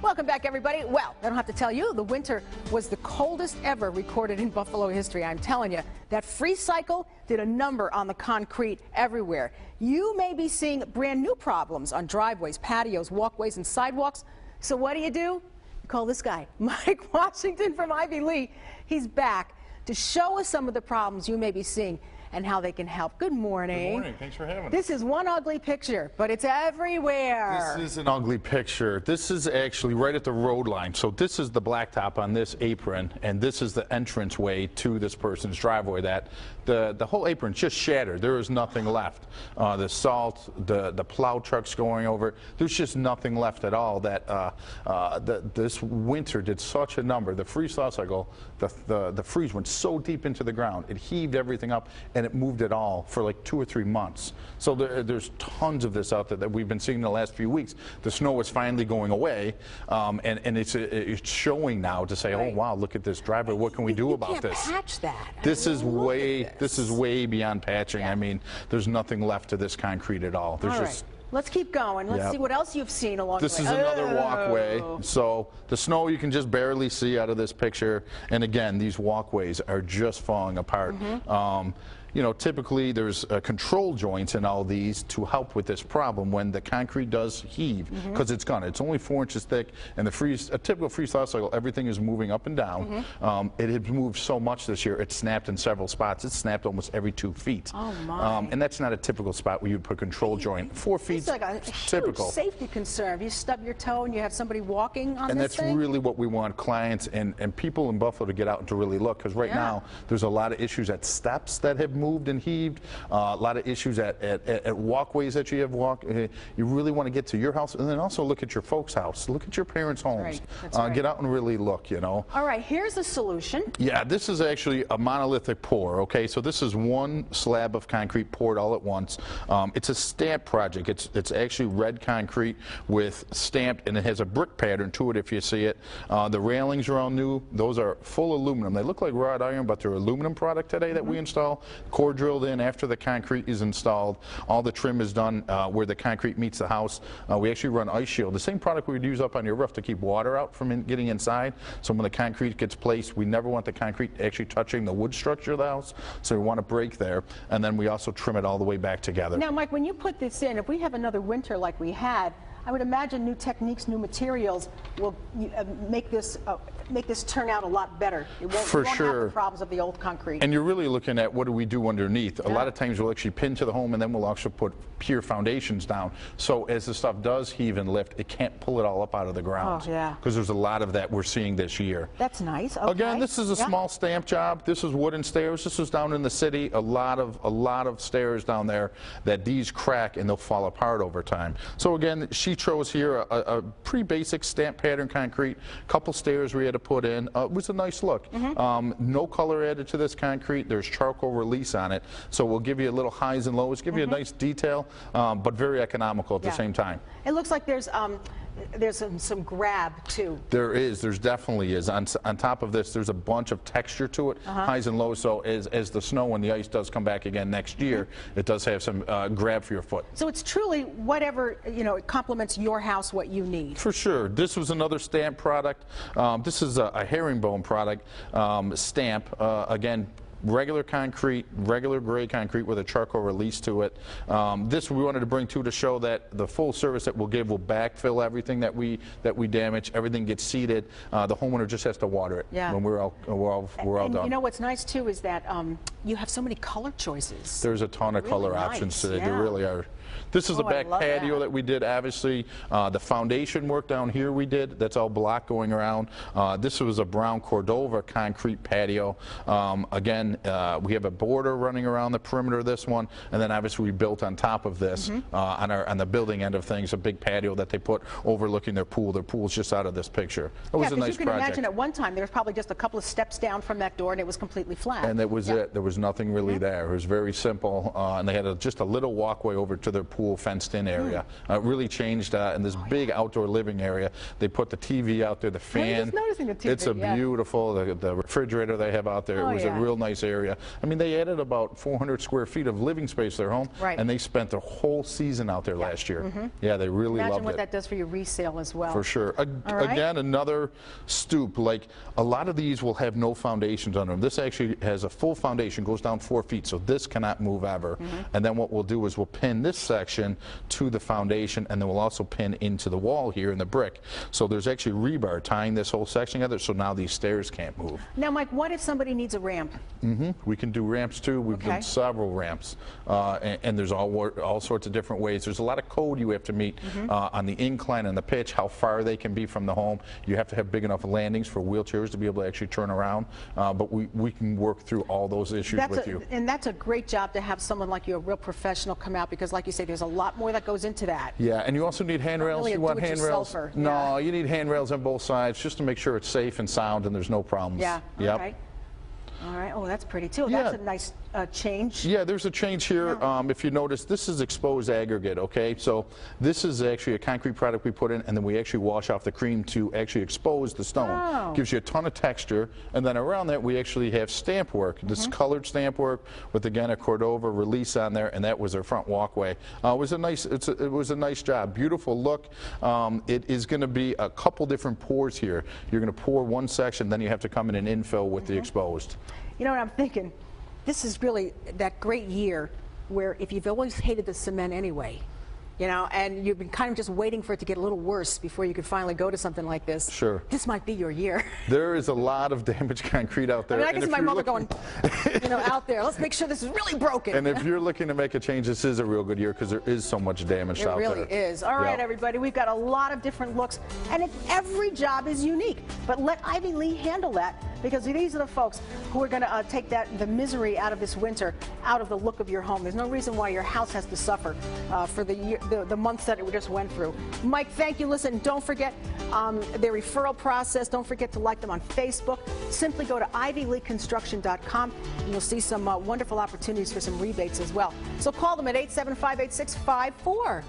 Welcome back, everybody. Well, I don't have to tell you, the winter was the coldest ever recorded in Buffalo history. I'm telling you, that freeze cycle did a number on the concrete everywhere. You may be seeing brand new problems on driveways, patios, walkways, and sidewalks. So what do? You call this guy, Mike Washington from Ivy Lee. He's back to show us some of the problems you may be seeing and how they can help. Good morning. Good morning. Thanks for having us. This is one ugly picture, but it's everywhere. This is an ugly picture. This is actually right at the road line. So this is the blacktop on this apron, and this is the entranceway to this person's driveway. That the whole apron just shattered. There is nothing left. The salt, the plow trucks going over. There's just nothing left at all. This winter did such a number. The freeze thaw cycle, the freeze went so deep into the ground. It heaved everything up, and it moved it all for like 2 or 3 months. So there's tons of this out there that we've been seeing in the last few weeks. The snow is finally going away, and it's showing now to say, right. Oh wow, look at this driveway. What can we do about this? You can't patch that. This is way beyond patching. Yeah. I mean, there's nothing left to this concrete at all. There's just. Let's keep going. Let's see what else you've seen along the way. This is another walkway. So the snow you can just barely see out of this picture. And again, these walkways are just falling apart. You know, typically there's control joints in all these to help with this problem when the concrete does heave, because it's gonna. It's only 4 inches thick, and a typical freeze thaw cycle, everything is moving up and down. It has moved so much this year, it snapped in several spots. It snapped almost every 2 feet. Oh my. And that's not a typical spot where you'd put a control joint. 4 feet, it's like a typical. Huge safety concern. If you stub your toe and you have somebody walking on and this thing. And that's really what we want clients and people in Buffalo to get out and to really look, because right now there's a lot of issues at steps that have moved and heaved, a lot of issues at walkways that you have you really want to get to your house, and then also look at your folks' house, look at your parents' homes. That's right. Get out and really look, you know. All right, here's the solution. Yeah, this is actually a monolithic pour, okay? So this is one slab of concrete poured all at once. It's a stamp project. It's actually red concrete with stamped, and it has a brick pattern to it if you see it. The railings are all new. Those are full aluminum. They look like wrought iron, but they're aluminum product today that we install. Core drilled in after the concrete is installed. All the trim is done where the concrete meets the house. We actually run ice shield, the same product we would use up on your roof to keep water out from getting inside. So when the concrete gets placed, we never want the concrete actually touching the wood structure of the house, so we want to break there. And then we also trim it all the way back together. Now, Mike, when you put this in, if we have another winter like we had, I would imagine new techniques, new materials will make this turn out a lot better. It won't, For won't sure. have the problems of the old concrete. And you're really looking at what do we do underneath. A lot of times we'll actually pin to the home, and then we'll also put pure foundations down. So as the stuff does heave and lift, it can't pull it all up out of the ground. Oh, yeah. Because there's a lot of that we're seeing this year. That's nice. Okay. Again, this is a small stamp job. This is wooden stairs. This was down in the city. A lot of stairs down there that these crack and they'll fall apart over time. So again, she chose here a pretty basic stamp pattern concrete. Couple stairs we had to put in. It was a nice look. No color added to this concrete. There's charcoal release on it, so we'll give you a little highs and lows, give you a nice detail, but very economical at the same time. It looks like there's some grab too. There definitely is. On top of this, there's a bunch of texture to it, highs and lows. So as the snow and the ice does come back again next year, it does have some grab for your foot. So it's truly whatever, you know, it complements your house, what you need. For sure. This was another stamp product. This is a herringbone product stamp. Again, regular concrete, regular gray concrete with a charcoal release to it. This we wanted to bring to show that the full service that we'll give will backfill everything that we damage. Everything gets seeded. The homeowner just has to water it when we're all done. You know what's nice too is that you have so many color choices. There's a ton of color options today. There really are. This is the back patio that we did, obviously. The foundation work down here we did. That's all block going around. This was a brown Cordova concrete patio. Again, we have a border running around the perimeter of this one, and then obviously we built on top of this on the building end of things, a big patio that they put overlooking their pool. Their pool's just out of this picture. It was a nice project. You can imagine at one time there was probably just a couple of steps down from that door, and it was completely flat. And that was it. There was nothing really there. It was very simple, and they had just a little walkway over to their pool fenced-in area. Really changed in this big outdoor living area. They put the TV out there, the fan. I'm just noticing the TV. It's a beautiful, the refrigerator they have out there. It was a real nice area. I mean, they added about 400 square feet of living space to their home, and they spent the whole season out there last year. Yeah, they really loved it. Imagine what that does for your resale as well. For sure. Again, another stoop. Like a lot of these will have no foundations under them. This actually has a full foundation, goes down 4 feet, so this cannot move ever. And then what we'll do is we'll pin this section to the foundation, and then we'll also pin into the wall here in the brick. So there's actually rebar tying this whole section together, so now these stairs can't move. Now, Mike, what if somebody needs a ramp? We can do ramps too. We've done several ramps, and there's all sorts of different ways. There's a lot of code you have to meet on the incline and the pitch, how far they can be from the home. You have to have big enough landings for wheelchairs to be able to actually turn around, but we can work through all those issues with you. And that's a great job to have someone like you, a real professional, come out, because like you say, there's a lot more that goes into that. Yeah, and you also need handrails. Really you want handrails? No, you need handrails on both sides just to make sure it's safe and sound and there's no problems. Yeah. Yep. Okay. All right. Oh, that's pretty too. Yeah. That's a nice change. Yeah, there's a change here. If you notice, this is exposed aggregate, okay? So this is actually a concrete product we put in, and then we actually wash off the cream to actually expose the stone. Gives you a ton of texture, and then around that we actually have stamp work. This is colored stamp work with, again, a Cordova release on there, and that was our front walkway. It was a nice job. Beautiful look. It is going to be a couple different pours here. You're going to pour one section, then you have to come in and infill with the exposed. You know what I'm thinking? This is really that great year where if you've always hated the cement anyway, you know, and you've been kind of just waiting for it to get a little worse before you could finally go to something like this. Sure. This might be your year. There is a lot of damaged concrete out there. I mean, I can see my mother going, you know, out there. Let's make sure this is really broken. And if you're looking to make a change, this is a real good year because there is so much damage out there. It really is. All right, everybody, we've got a lot of different looks, and every job is unique. But let Ivy Lee handle that, because these are the folks who are going to take the misery out of this winter, out of the look of your home. There's no reason why your house has to suffer for the months that it just went through. Mike, thank you. Listen, don't forget their referral process. Don't forget to like them on Facebook. Simply go to ivyleeconstruction.com, and you'll see some wonderful opportunities for some rebates as well. So call them at 875-8654.